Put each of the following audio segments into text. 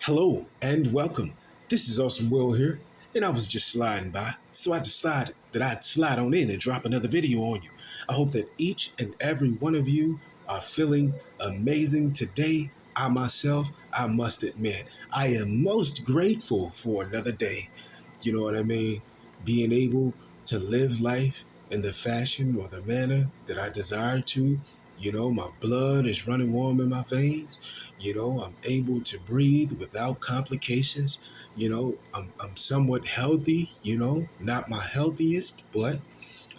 Hello and welcome. This is Awesome Will here, and I was just sliding by, so I decided that I'd slide on in and drop another video on you. I hope that each and every one of you are feeling amazing today. I must admit, I am most grateful for another day. You know what I mean? Being able to live life in the fashion or the manner that I desire to. My blood is running warm in my veins. I'm able to breathe without complications. I'm somewhat healthy, not my healthiest, but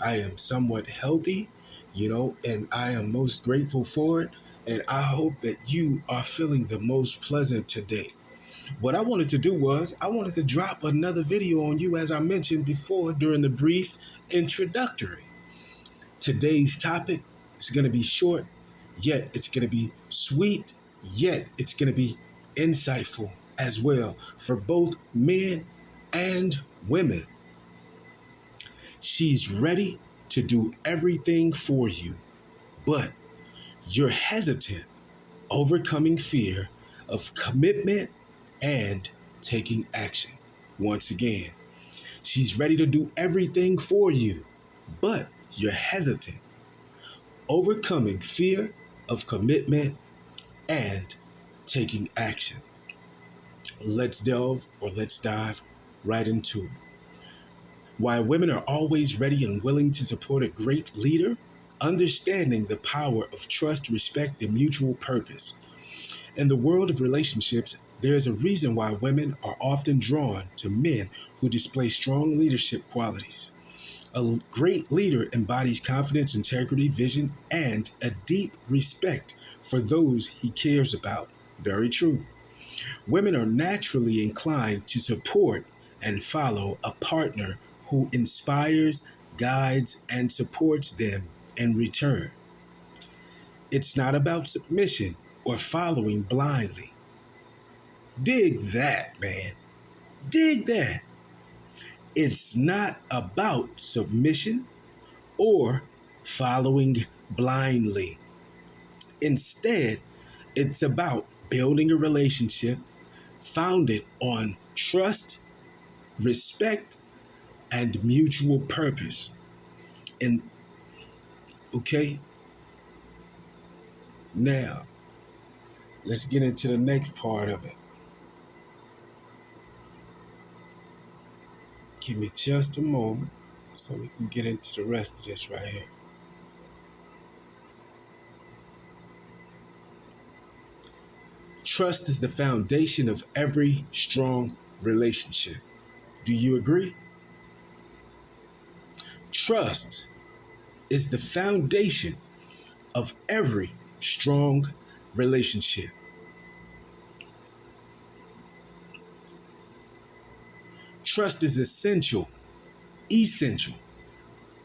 I am somewhat healthy, and I am most grateful for it. And I hope that you are feeling the most pleasant today. What I wanted to do was I wanted to drop another video on you, as I mentioned before during the brief introductory. Today's topic is going to be short, yet it's going to be sweet, yet it's going to be insightful as well for both men and women. She's ready to do everything for you, but you're hesitant, overcoming fear of commitment and taking action. Once again, she's ready to do everything for you, but you're hesitant, overcoming fear of commitment and taking action. Let's dive right into it. Why women are always ready and willing to support a great leader, understanding the power of trust, respect, and mutual purpose. In the world of relationships, there is a reason why women are often drawn to men who display strong leadership qualities. A great leader embodies confidence, integrity, vision, and a deep respect for those he cares about. Very true. Women are naturally inclined to support and follow a partner who inspires, guides, and supports them in return. It's not about submission or following blindly. Dig that, man. Dig that. It's not about submission or following blindly. Instead, it's about building a relationship founded on trust, respect, and mutual purpose. And okay, now let's get into the next part of it. Give me just a moment so we can get into the rest of this right here. Trust is the foundation of every strong relationship. Do you agree? Trust is the foundation of every strong relationship. Trust is essential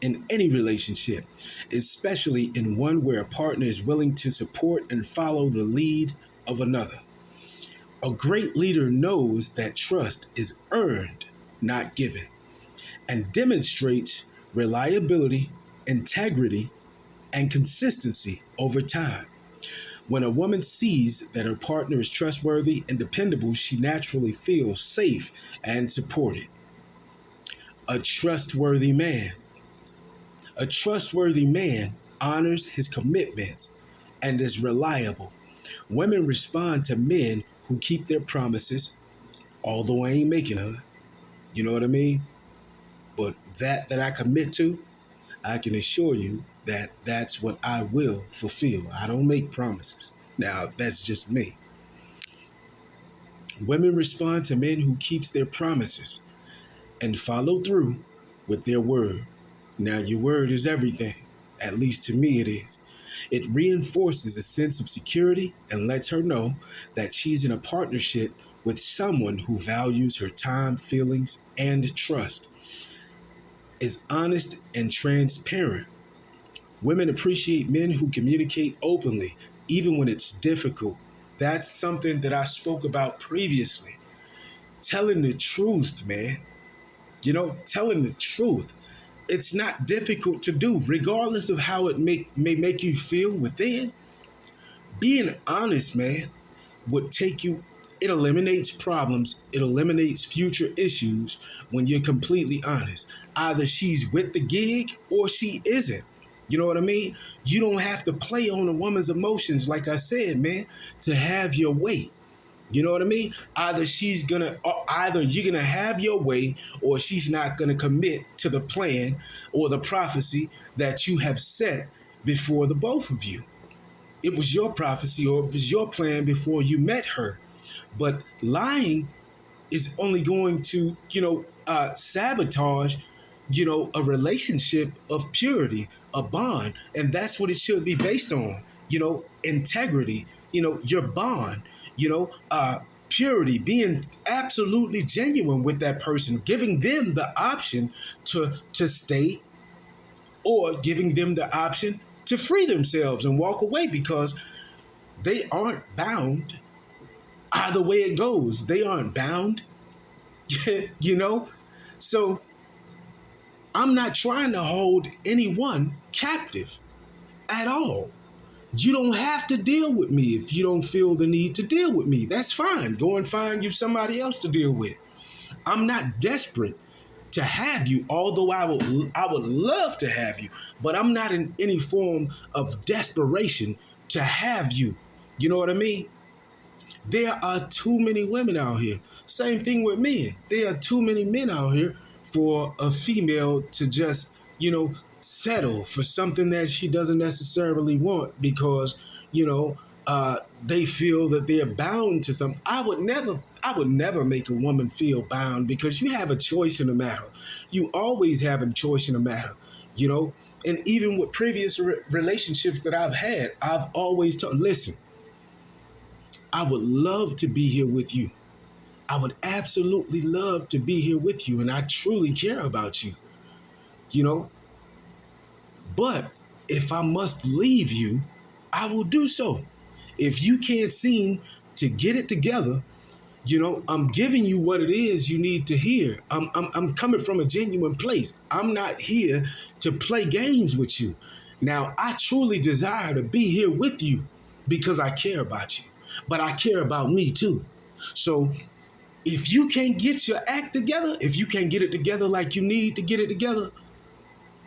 in any relationship, especially in one where a partner is willing to support and follow the lead of another. A great leader knows that trust is earned, not given, and demonstrates reliability, integrity, and consistency over time. When a woman sees that her partner is trustworthy and dependable, she naturally feels safe and supported. A trustworthy man. A trustworthy man honors his commitments and is reliable. Women respond to men who keep their promises, although I ain't making her. You know what I mean? But that I commit to, I can assure you that that's what I will fulfill. I don't make promises. Now, that's just me. Women respond to men who keeps their promises and follow through with their word. Now, your word is everything. At least to me it is. It reinforces a sense of security and lets her know that she's in a partnership with someone who values her time, feelings, and trust. Is honest and transparent. Women appreciate men who communicate openly, even when it's difficult. That's something that I spoke about previously. Telling the truth, man. Telling the truth. It's not difficult to do, regardless of how it may make you feel within. Being honest, man, would take you It eliminates problems. It eliminates future issues when you're completely honest. Either she's with the gig or she isn't. You know what I mean? You don't have to play on a woman's emotions, like I said, man, to have your way. You know what I mean? Either you're gonna have your way, or she's not gonna commit to the plan or the prophecy that you have set before the both of you. It was your prophecy or it was your plan before you met her. But lying is only going to, sabotage, a relationship of purity, a bond. And that's what it should be based on, integrity, your bond, purity, being absolutely genuine with that person, giving them the option to stay, or giving them the option to free themselves and walk away, because they aren't bound either way it goes. They aren't bound, you know? So I'm not trying to hold anyone captive at all. You don't have to deal with me if you don't feel the need to deal with me. That's fine. Go and find you somebody else to deal with. I'm not desperate to have you, although I would love to have you, but I'm not in any form of desperation to have you. You know what I mean? There are too many women out here. Same thing with men. There are too many men out here for a female to just, settle for something that she doesn't necessarily want, because, they feel that they're bound to something. I would never make a woman feel bound, because you have a choice in the matter. You always have a choice in the matter, And even with previous relationships that I've had, I've always told, listen, I would love to be here with you. I would absolutely love to be here with you, and I truly care about you, But if I must leave you, I will do so. If you can't seem to get it together, I'm giving you what it is you need to hear. I'm coming from a genuine place. I'm not here to play games with you. Now, I truly desire to be here with you because I care about you, but I care about me too. So if you can't get your act together, if you can't get it together like you need to get it together,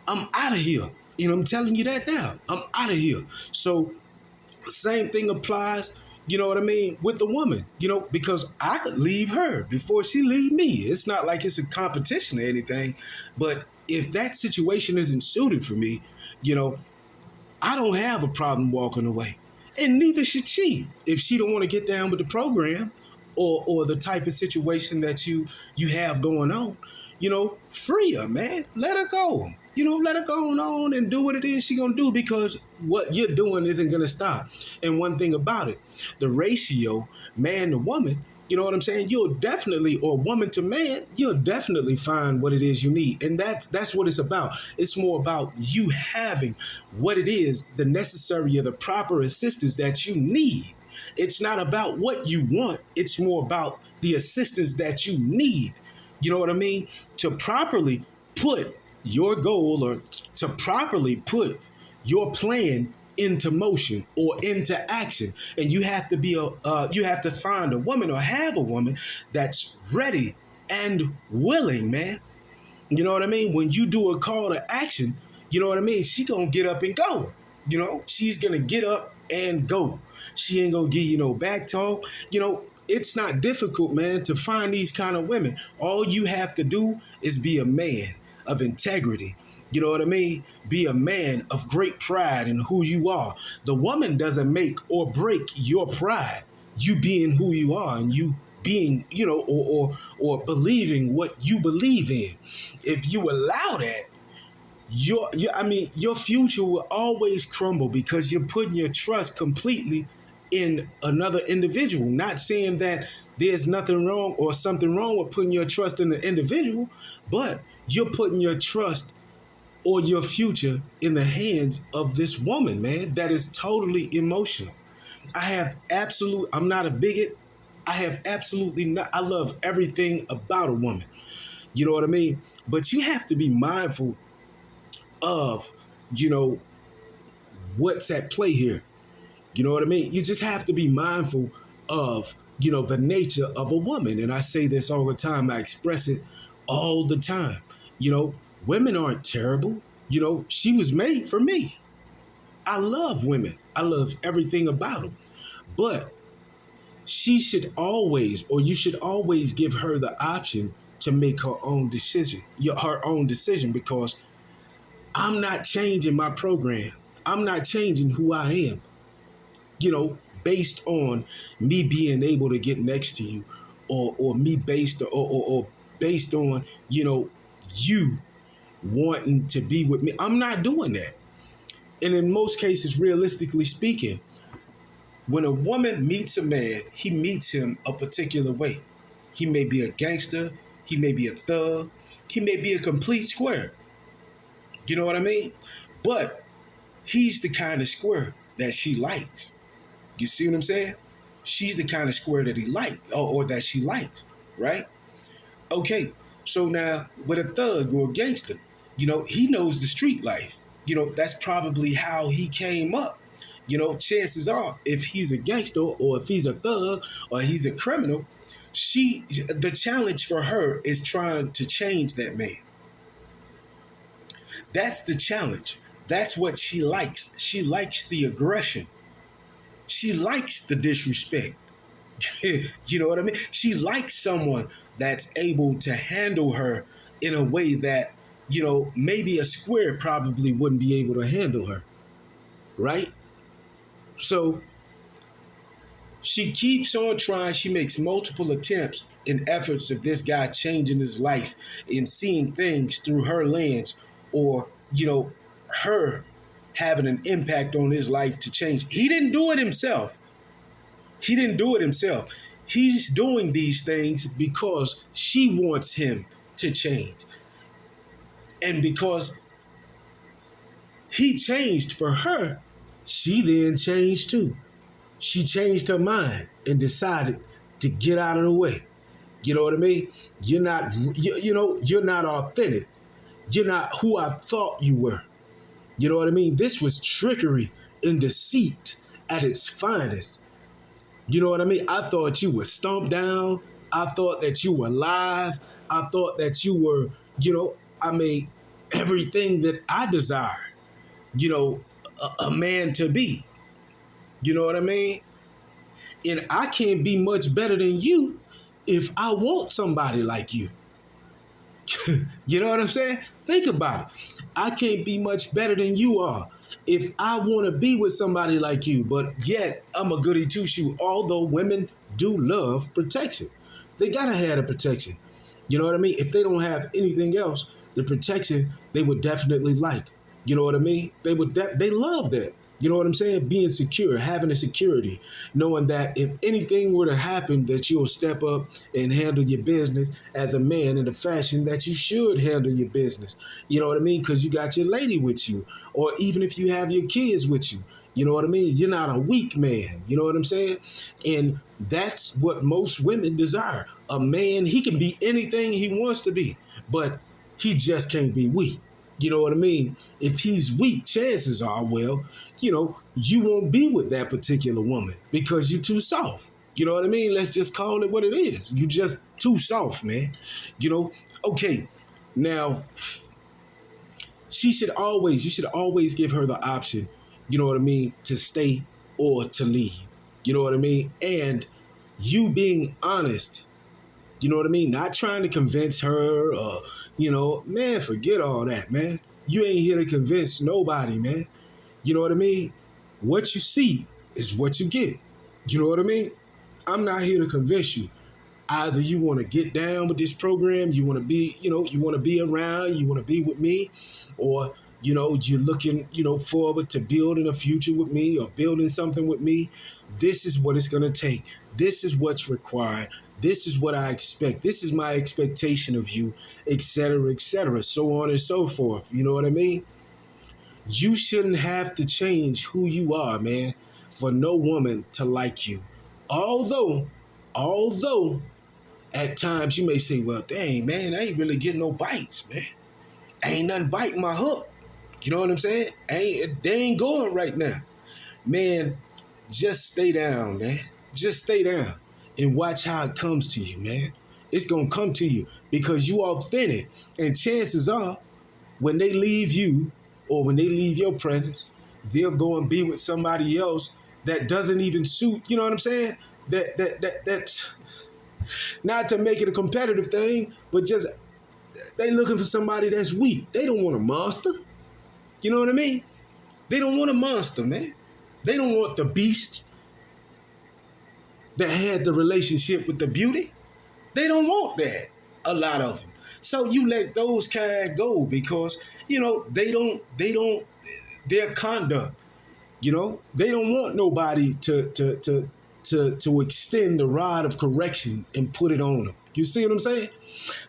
I'm out of here. I'm telling you that now. I'm out of here. So same thing applies, with the woman, because I could leave her before she leave me. It's not like it's a competition or anything. But if that situation isn't suited for me, I don't have a problem walking away. And neither should she. If she don't want to get down with the program or the type of situation that you have going on, free her, man. Let her go. Let her go on and do what it is she gonna do, because what you're doing isn't gonna stop. And one thing about it, the ratio man to woman, you know what I'm saying? You'll definitely, or woman to man, you'll definitely find what it is you need. And that's what it's about. It's more about you having what it is, the necessary or the proper assistance that you need. It's not about what you want. It's more about the assistance that you need. You know what I mean? To properly put your goal, or to properly put your plan into motion or into action. And you have to you have to find a woman, or have a woman that's ready and willing, man. You know what I mean? When you do a call to action, you know what I mean? She gonna get up and go. She's gonna get up and go. She ain't gonna give you no back talk. It's not difficult, man, to find these kind of women. All you have to do is be a man of integrity. You know what I mean? Be a man of great pride in who you are. The woman doesn't make or break your pride. You being who you are, and you being, or believing what you believe in. If you allow that, your future will always crumble, because you're putting your trust completely in another individual. Not saying that there's nothing wrong or something wrong with putting your trust in the individual, but you're putting your trust or your future in the hands of this woman, man, that is totally emotional. I'm not a bigot. I have absolutely not, I love everything about a woman. You know what I mean? But you have to be mindful of, what's at play here. You know what I mean? You just have to be mindful of the nature of a woman. And I say this all the time, I express it all the time. You know, women aren't terrible. She was made for me. I love women, I love everything about them. But she should always, or you should always give her the option to make her own decision, because I'm not changing my program. I'm not changing who I am, based on me being able to get next to you, or me or based on, you wanting to be with me. I'm not doing that. And in most cases, realistically speaking, when a woman meets a man, he meets him a particular way. He may be a gangster, he may be a thug, he may be a complete square. You know what I mean? But he's the kind of square that she likes. You see what I'm saying? She's the kind of square that he likes, or that she likes, right? Okay, so now with a thug or a gangster, he knows the street life. That's probably how he came up. Chances are, if he's a gangster, or if he's a thug, or he's a criminal, the challenge for her is trying to change that man. That's the challenge. That's what she likes. She likes the aggression. She likes the disrespect. You know what I mean? She likes someone that's able to handle her in a way that, maybe a square probably wouldn't be able to handle her. Right? So she keeps on trying. She makes multiple attempts in efforts of this guy changing his life and seeing things through her lens, or, her having an impact on his life to change. He didn't do it himself. He's doing these things because she wants him to change. And because he changed for her, she then changed too. She changed her mind and decided to get out of the way. You know what I mean? You're not authentic. You're not who I thought you were. You know what I mean? This was trickery and deceit at its finest. You know what I mean? I thought you were stomped down. I thought that you were alive. I thought that you were, everything that I desire, a man to be. You know what I mean? And I can't be much better than you if I want somebody like you. You know what I'm saying? Think about it. I can't be much better than you are if I want to be with somebody like you. But yet, I'm a goody two-shoe. Although women do love protection. They got to have the protection. You know what I mean? If they don't have anything else, the protection they would definitely like. You know what I mean? They love that. You know what I'm saying? Being secure, having a security, knowing that if anything were to happen, that you'll step up and handle your business as a man in the fashion that you should handle your business. You know what I mean? Because you got your lady with you, or even if you have your kids with you. You know what I mean? You're not a weak man. You know what I'm saying? And that's what most women desire. A man, he can be anything he wants to be, but he just can't be weak. You know what I mean? If he's weak, chances are, you won't be with that particular woman because you're too soft. You know what I mean? Let's just call it what it is. You just too soft, man. Okay. Now, you should always give her the option, you know what I mean, to stay or to leave. You know what I mean? And you being honest, you know what I mean? Not trying to convince her or, man, forget all that, man. You ain't here to convince nobody, man. You know what I mean? What you see is what you get. You know what I mean? I'm not here to convince you. Either you want to get down with this program, you want to be, you want to be around, you want to be with me, or, you're looking, forward to building a future with me or building something with me. This is what it's going to take. This is what's required. This is what I expect. This is my expectation of you, etc., so on and so forth. You know what I mean? You shouldn't have to change who you are, man, for no woman to like you. Although, at times you may say, well, dang, man, I ain't really getting no bites, man. Ain't nothing biting my hook. You know what I'm saying? They ain't going right now. Man, just stay down, man. Just stay down. and watch how it comes to you, man. It's gonna come to you because you authentic, and chances are, when they leave you or when they leave your presence, they'll go and be with somebody else that doesn't even suit. You know what I'm saying? That's not to make it a competitive thing, but just they looking for somebody that's weak. They don't want a monster. You know what I mean? They don't want a monster, man. They don't want the beast that had the relationship with the beauty. They don't want that. A lot of them. So you let those kind go because their conduct. They don't want nobody to extend the rod of correction and put it on them. You see what I'm saying?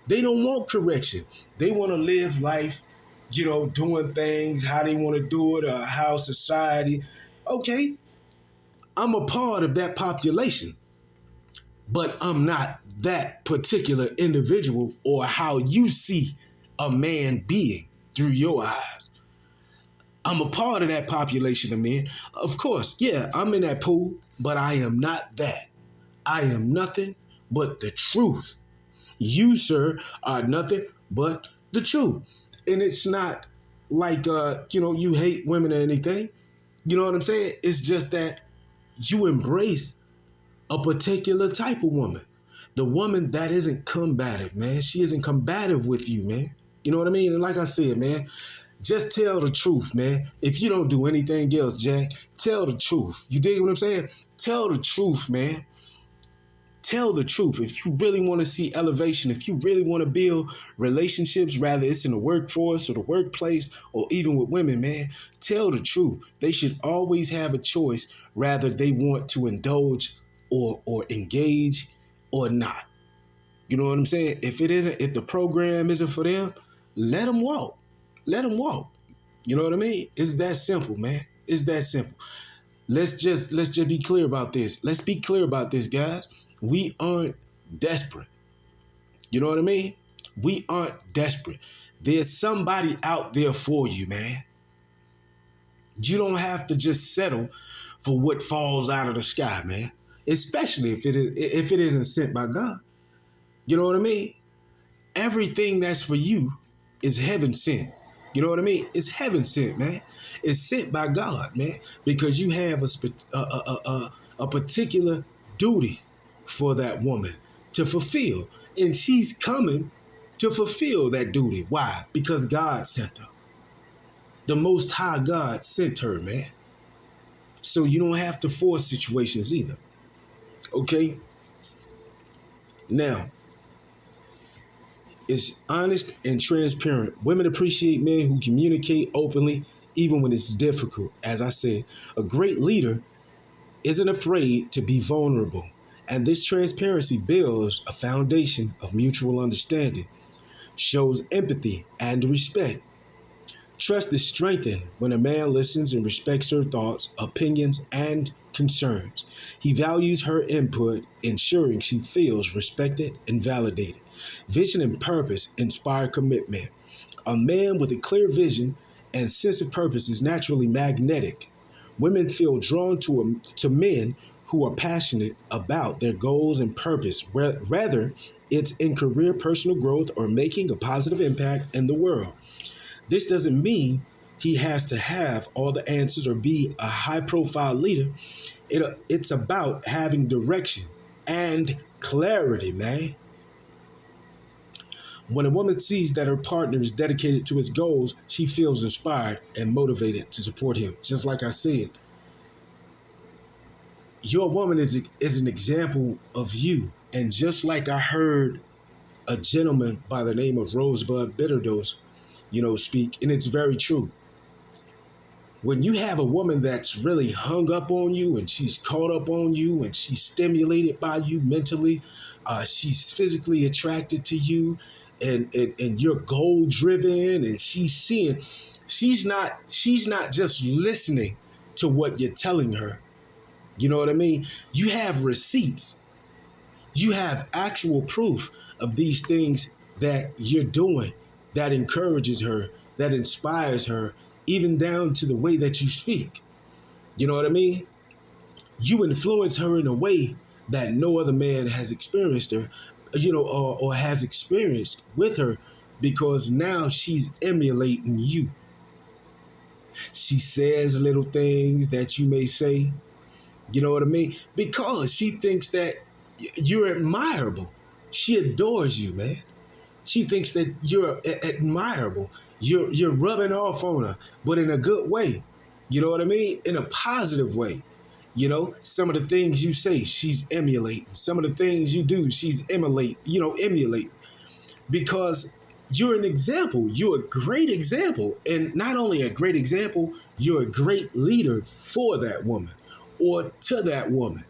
They don't want correction. They want to live life, doing things how they want to do it or how society. Okay, I'm a part of that population, but I'm not that particular individual or how you see a man being through your eyes. I'm a part of that population of men. Of course, yeah, I'm in that pool, but I am not that. I am nothing but the truth. You, sir, are nothing but the truth. And it's not like, you hate women or anything. You know what I'm saying? It's just that you embrace a particular type of woman. The woman that isn't combative, man. She isn't combative with you, man. You know what I mean? And like I said, man, just tell the truth, man. If you don't do anything else, Jack, tell the truth. You dig what I'm saying? Tell the truth, man. Tell the truth. If you really want to see elevation, if you really want to build relationships, rather it's in the workforce or the workplace or even with women, man, tell the truth. They should always have a choice, rather they want to indulge or engage or not. You know what I'm saying? If the program isn't for them, let them walk. Let them walk. You know what I mean? It's that simple, man. It's that simple. Let's just be clear about this. Let's be clear about this, guys. We aren't desperate. You know what I mean? We aren't desperate. There's somebody out there for you, man. You don't have to just settle for what falls out of the sky, man. Especially if it isn't sent by God. You know what I mean? Everything that's for you is heaven sent. You know what I mean? It's heaven sent, man. It's sent by God, man, because you have a particular duty for that woman to fulfill. And she's coming to fulfill that duty. Why? Because God sent her. The Most High God sent her, man. So you don't have to force situations either. Okay? Now, it's honest and transparent. Women appreciate men who communicate openly, even when it's difficult. As I said, a great leader isn't afraid to be vulnerable. And this transparency builds a foundation of mutual understanding, shows empathy and respect. Trust is strengthened when a man listens and respects her thoughts, opinions, and concerns. He values her input, ensuring she feels respected and validated. Vision and purpose inspire commitment. A man with a clear vision and sense of purpose is naturally magnetic. Women feel drawn to men who are passionate about their goals and purpose, whether it's in career, personal growth, or making a positive impact in the world. This doesn't mean he has to have all the answers or be a high-profile leader. It's about having direction and clarity, man. When a woman sees that her partner is dedicated to his goals, she feels inspired and motivated to support him. Just like I said, your woman is an example of you. And just like I heard a gentleman by the name of Rosebud Bitterdose, speak, and it's very true. When you have a woman that's really hung up on you and she's caught up on you and she's stimulated by you mentally, she's physically attracted to you, and you're goal driven, and she's not just listening to what you're telling her. You know what I mean? You have receipts. You have actual proof of these things that you're doing that encourages her, that inspires her, even down to the way that you speak. You know what I mean? You influence her in a way that no other man has experienced her, or has experienced with her, because now she's emulating you. She says little things that you may say, you know what I mean? Because she thinks that you're admirable. She adores you, man. She thinks that you're admirable. You're rubbing off on her, but in a good way. You know what I mean? In a positive way. Some of the things you say, she's emulating. Some of the things you do, she's emulate. Because you're an example. You're a great example. And not only a great example, you're a great leader for that woman or to that woman.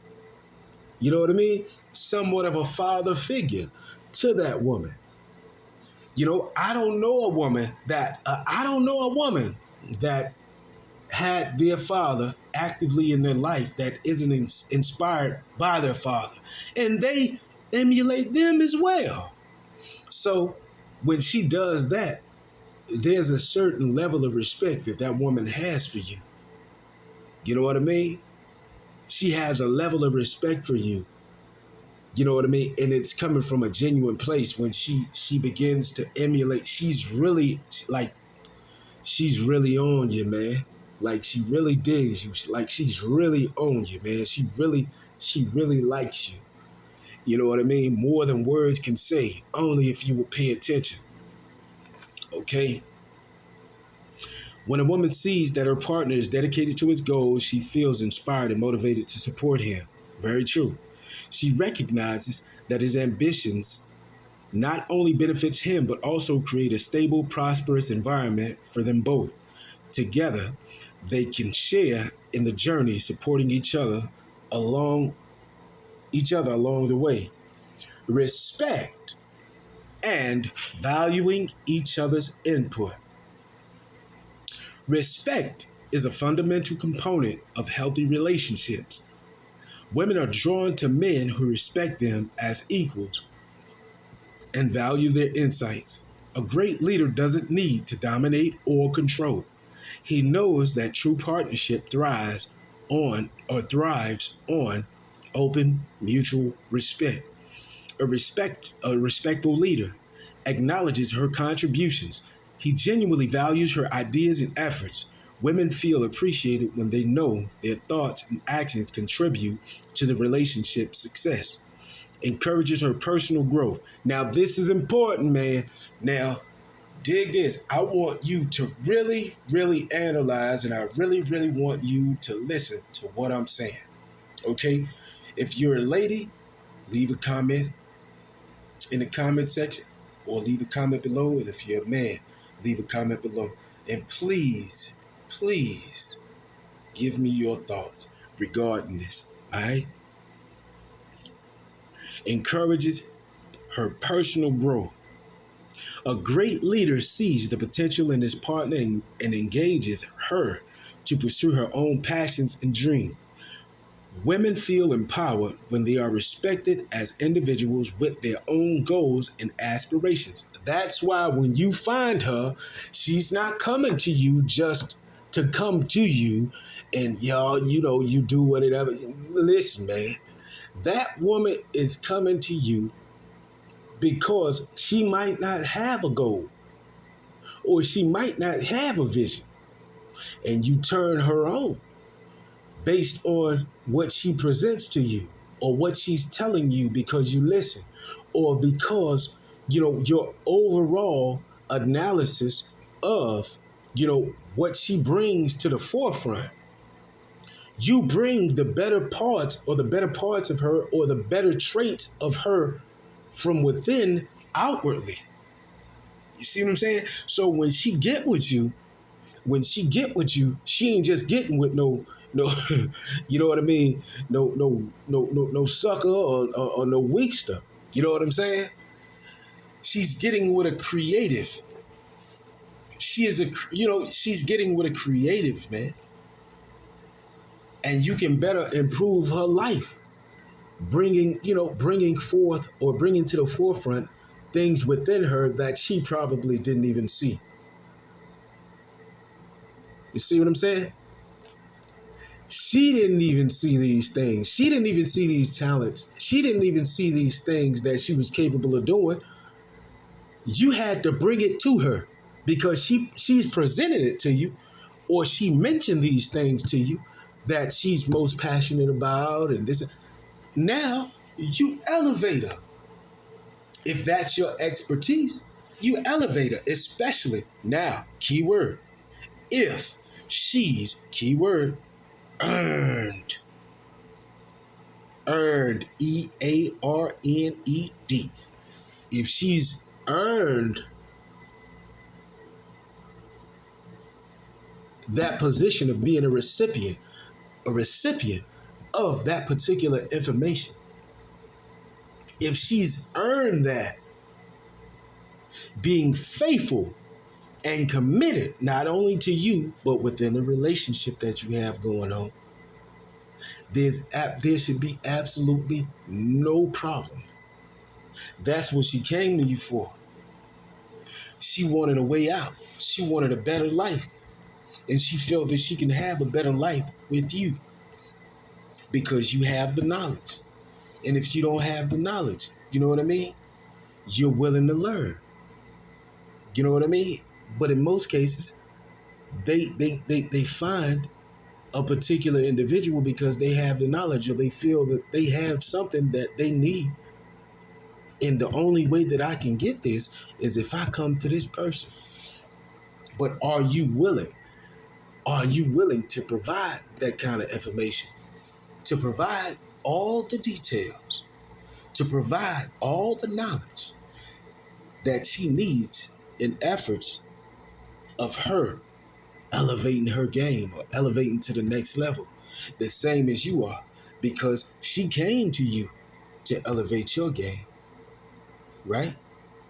You know what I mean? Somewhat of a father figure to that woman. I don't know a woman that had their father actively in their life that isn't inspired by their father, and they emulate them as well. So when she does that, there's a certain level of respect that woman has for you. You know what I mean? She has a level of respect for you. You know what I mean? And it's coming from a genuine place when she begins to emulate. She's really on you, man. Like she really digs you. Like she's really on you, man. She really likes you. You know what I mean? More than words can say, only if you will pay attention. Okay? When a woman sees that her partner is dedicated to his goals, she feels inspired and motivated to support him. Very true. She recognizes that his ambitions not only benefits him, but also create a stable, prosperous environment for them both. Together, they can share in the journey, supporting along each other along the way. Respect and valuing each other's input. Respect is a fundamental component of healthy relationships. Women are drawn to men who respect them as equals and value their insights. A great leader doesn't need to dominate or control. He knows that true partnership thrives on open mutual respect. A respectful leader acknowledges her contributions. He genuinely values her ideas and efforts. Women feel appreciated when they know their thoughts and actions contribute to the relationship's success. Encourages her personal growth. Now, this is important, man. Now, dig this. I want you to really, really analyze, and I really, really want you to listen to what I'm saying. Okay? If you're a lady, leave a comment in the comment section or leave a comment below. And if you're a man, leave a comment below. And please, please give me your thoughts regarding this. All right? Encourages her personal growth. A great leader sees the potential in his partner and engages her to pursue her own passions and dreams. Women feel empowered when they are respected as individuals with their own goals and aspirations. That's why when you find her, she's not coming to you just to come to you and you do whatever. Listen, man, that woman is coming to you because she might not have a goal or she might not have a vision, and you turn her on based on what she presents to you or what she's telling you because you listen, or because your overall analysis of what she brings to the forefront. You bring the better parts of her or the better traits of her from within outwardly. You see what I'm saying? So when she get with you, she ain't just getting with no you know what I mean? No sucker or no weak stuff. You know what I'm saying? She's getting with a creative. She's getting with a creative, man. And you can better improve her life, bringing forth or bringing to the forefront things within her that she probably didn't even see. You see what I'm saying? She didn't even see these things. She didn't even see these talents. She didn't even see these things that she was capable of doing. You had to bring it to her because she's presented it to you, or she mentioned these things to you that she's most passionate about, and this. Now you elevate her. If that's your expertise, you elevate her, especially now, keyword, if she's, keyword, earned. Earned, EARNED. If she's earned that position of being a recipient of that particular information, if she's earned that, being faithful and committed not only to you, but within the relationship that you have going on, there should be absolutely no problem. That's what she came to you for. She wanted a way out. She wanted a better life. And she felt that she can have a better life with you because you have the knowledge. And if you don't have the knowledge, you know what I mean? You're willing to learn. You know what I mean? But in most cases, they find a particular individual because they have the knowledge, or they feel that they have something that they need. And the only way that I can get this is if I come to this person. But are you willing? Are you willing to provide that kind of information? To provide all the details, to provide all the knowledge that she needs in efforts of her elevating her game or elevating to the next level, the same as you are, because she came to you to elevate your game, right?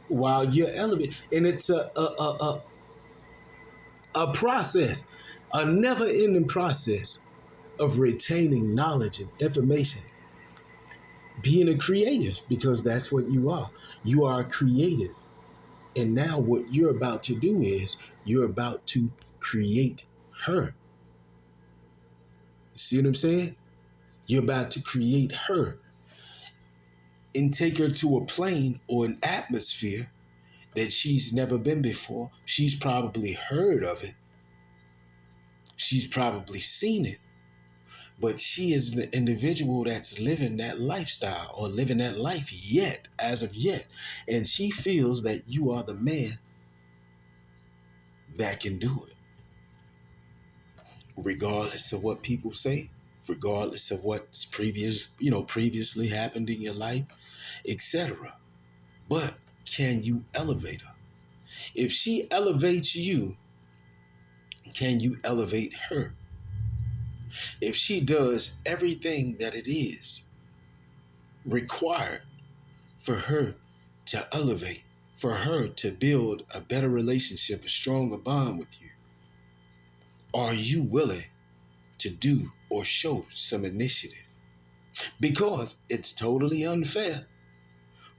While you're elevating, and it's a process, a never-ending process of retaining knowledge and information, being a creative, because that's what you are. You are a creative. And now what you're about to do is you're about to create her. See what I'm saying? You're about to create her and take her to a plane or an atmosphere that she's never been before. She's probably heard of it. She's probably seen it. But she is the individual that's living that lifestyle or living that life yet, as of yet. And she feels that you are the man that can do it. Regardless of what people say, regardless of what's previously happened in your life, etc. But can you elevate her? If she elevates you, can you elevate her? If she does everything that it is required for her to elevate, for her to build a better relationship, a stronger bond with you, are you willing to do or show some initiative? Because it's totally unfair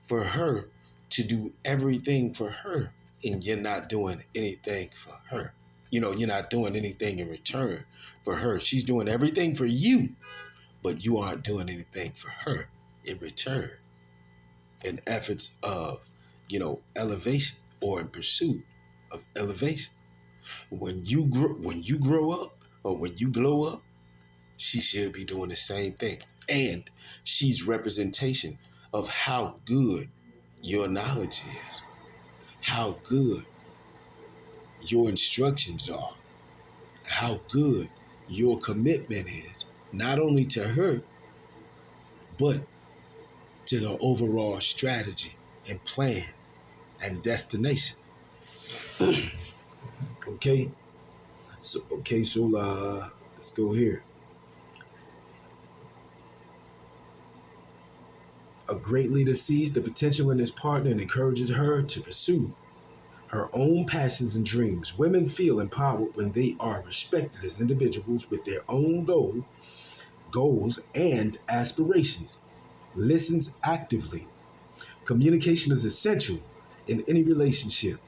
for her to do everything for her and you're not doing anything for her. You're not doing anything in return for her. She's doing everything for you, but you aren't doing anything for her in return in efforts of, elevation or in pursuit of elevation. When you grow up or when you glow up, she should be doing the same thing. And she's representation of how good your knowledge is, how good your instructions are, how good your commitment is, not only to her, but to the overall strategy and plan and destination. Okay? So let's go here. A great leader sees the potential in his partner and encourages her to pursue her own passions and dreams. Women feel empowered when they are respected as individuals with their own goals and aspirations. Listens actively. Communication is essential in any relationship.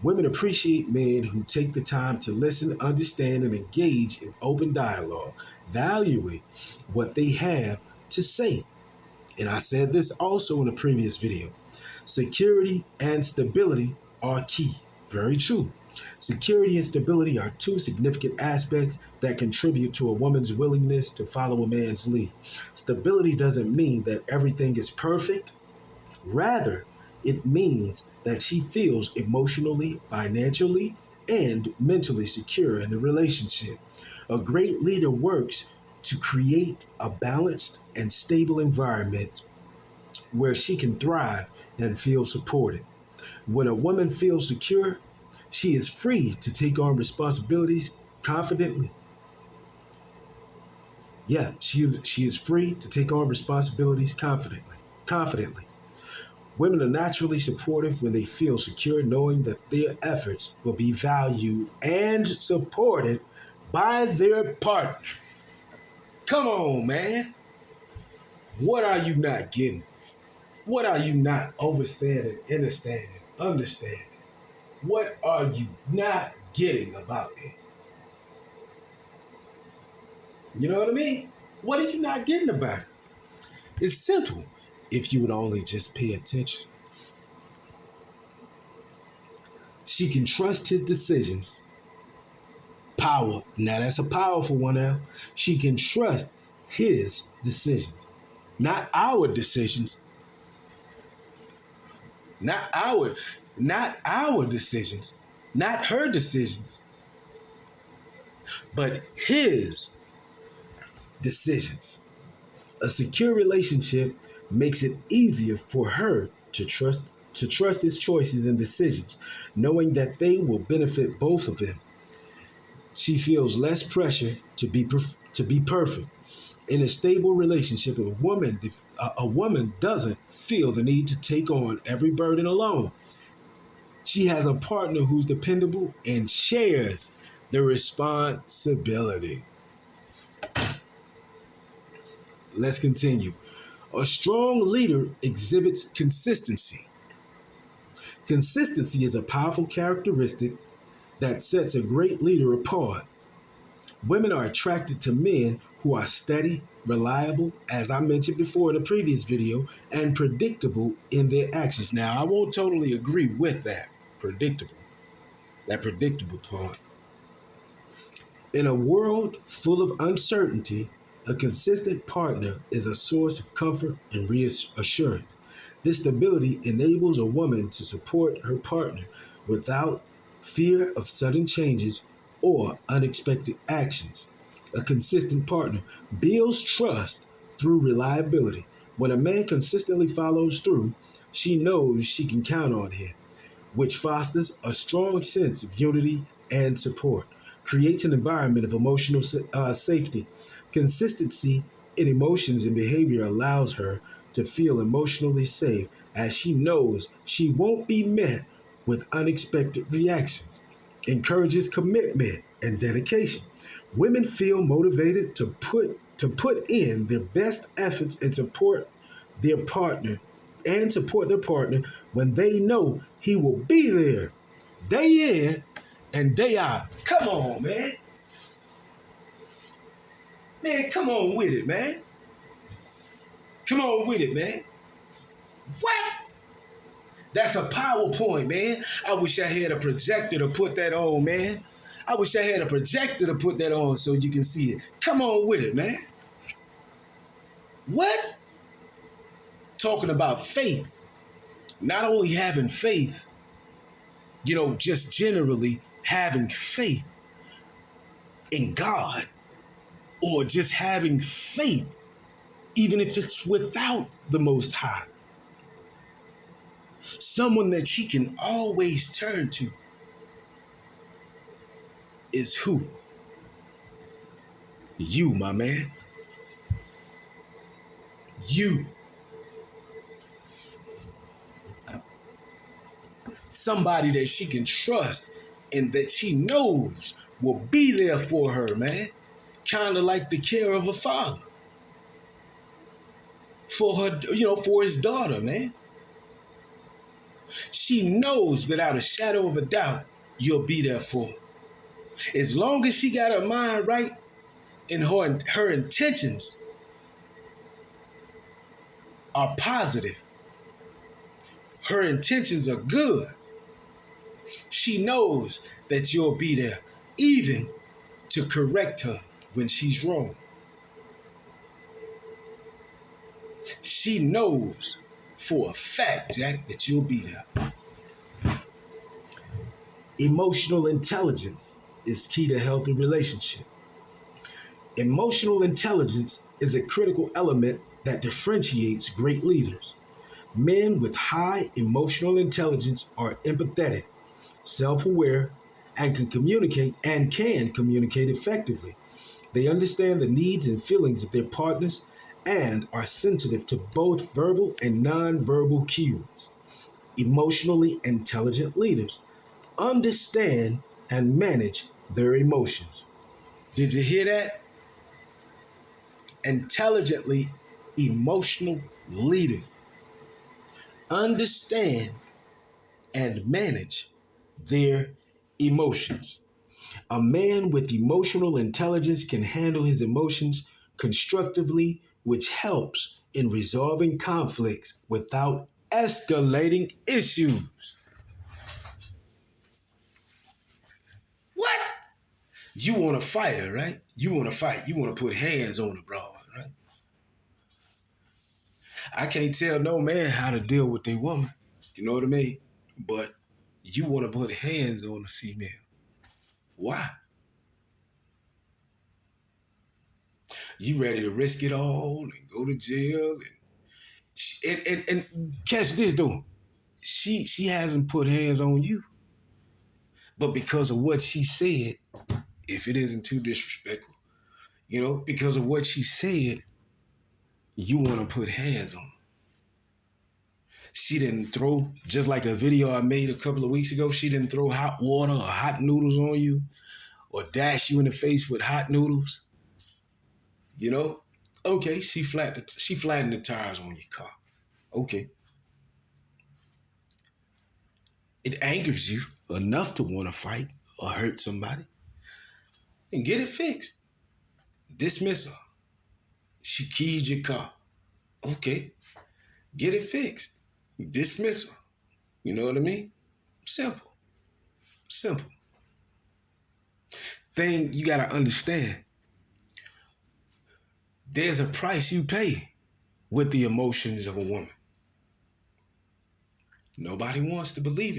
Women appreciate men who take the time to listen, understand, and engage in open dialogue, valuing what they have to say. And I said this also in a previous video. Security and stability are key. Very true. Security and stability are two significant aspects that contribute to a woman's willingness to follow a man's lead. Stability doesn't mean that everything is perfect. Rather, it means that she feels emotionally, financially, and mentally secure in the relationship. A great leader works to create a balanced and stable environment where she can thrive and feel supported. When a woman feels secure, she is free to take on responsibilities confidently. Yeah, she is free to take on responsibilities confidently. Confidently. Women are naturally supportive when they feel secure, knowing that their efforts will be valued and supported by their partner. Come on, man. What are you not getting? What are you not understanding, understanding? What are you not getting about it? You know what I mean? What are you not getting about it? It's simple if you would only just pay attention. She can trust his decisions. Power. Now that's a powerful one now. She can trust his decisions. Not our decisions. Not our not our decisions. Not her decisions. But his decisions. A secure relationship makes it easier for her to trust his choices and decisions, knowing that they will benefit both of them. She feels less pressure to be perfect. In a stable relationship, a woman doesn't feel the need to take on every burden alone. She has a partner who's dependable and shares the responsibility. Let's continue. A strong leader exhibits consistency. Consistency is a powerful characteristic that sets a great leader apart. Women are attracted to men who are steady, reliable, as I mentioned before in the previous video, and predictable in their actions. Now, I won't totally agree with that. Predictable. That predictable part. In a world full of uncertainty, a consistent partner is a source of comfort and reassurance. This stability enables a woman to support her partner without fear of sudden changes or unexpected actions. A consistent partner builds trust through reliability. When a man consistently follows through, she knows she can count on him, which fosters a strong sense of unity and support, creates an environment of emotional safety. Consistency in emotions and behavior allows her to feel emotionally safe as she knows she won't be met with unexpected reactions. Encourages commitment and dedication. Women feel motivated to put in their best efforts and their partner support their partner when they know he will be there day in and day out. Come on, man. Man, come on with it, man. Come on with it, man. What? That's a PowerPoint, man. I wish I had a projector to put that on, man. I wish I had a projector to put that on so you can see it. Come on with it, man. What? Talking about faith. Not only having faith, just generally having faith in God, or just having faith, even if it's without the Most High. Someone that she can always turn to is who? You, my man. You. Somebody that she can trust and that she knows will be there for her, man. Kind of like the care of a father for her, for his daughter, man. She knows without a shadow of a doubt you'll be there for her. As long as she got her mind right and her intentions are positive, her intentions are good, she knows that you'll be there, even to correct her when she's wrong. She knows for a fact, Jack, that you'll be there. Emotional intelligence is key to healthy relationship. Emotional intelligence is a critical element that differentiates great leaders. Men with high emotional intelligence are empathetic, self-aware, and can communicate effectively. They understand the needs and feelings of their partners and are sensitive to both verbal and nonverbal cues. Emotionally intelligent leaders understand and manage their emotions. Did you hear that? Intelligently emotional leaders understand and manage their emotions. A man with emotional intelligence can handle his emotions constructively, which helps in resolving conflicts without escalating issues. What? You want to fight her, right? You want to fight. You want to put hands on the broad, right? I can't tell no man how to deal with a woman. You know what I mean? But you want to put hands on the female. Why? You ready to risk it all and go to jail and catch this though. She hasn't put hands on you, but because of what she said, if it isn't too disrespectful, because of what she said, you want to put hands on her. She didn't throw, just like a video I made a couple of weeks ago, she didn't throw hot water or hot noodles on you or dash you in the face with hot noodles. You know, okay, she flattened the tires on your car. Okay, it angers you enough to want to fight or hurt somebody, and get it fixed. Dismiss her. She keyed your car. Okay, get it fixed. Dismiss her. You know what I mean? Simple. Simple. Thing you gotta understand, there's a price you pay with the emotions of a woman. Nobody wants to believe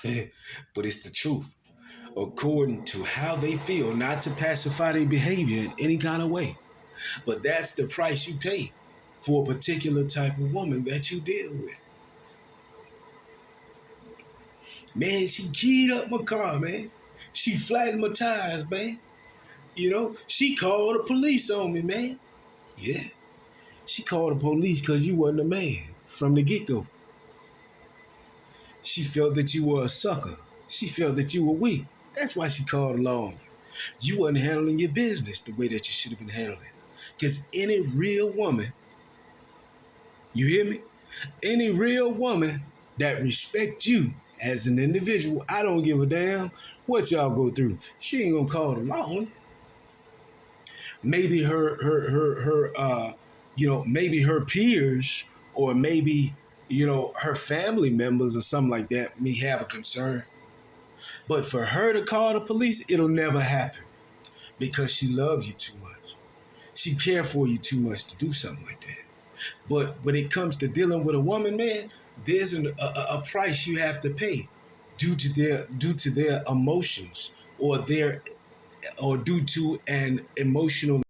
it, but it's the truth. According to how they feel, not to pacify their behavior in any kind of way. But that's the price you pay for a particular type of woman that you deal with. Man, she keyed up my car, man. She flattened my tires, man. She called the police on me, man. Yeah, she called the police because you wasn't a man from the get-go. She felt that you were a sucker. She felt that you were weak. That's why she called along you. You wasn't handling your business the way that you should have been handling. Because any real woman, you hear me? Any real woman that respects you as an individual, I don't give a damn what y'all go through. She ain't gonna call it alone. Maybe maybe her peers or maybe, her family members or something like that may have a concern. But for her to call the police, it'll never happen because she loves you too much. She cares for you too much to do something like that. But when it comes to dealing with a woman, man, there's a price you have to pay due to their emotions or due to an emotional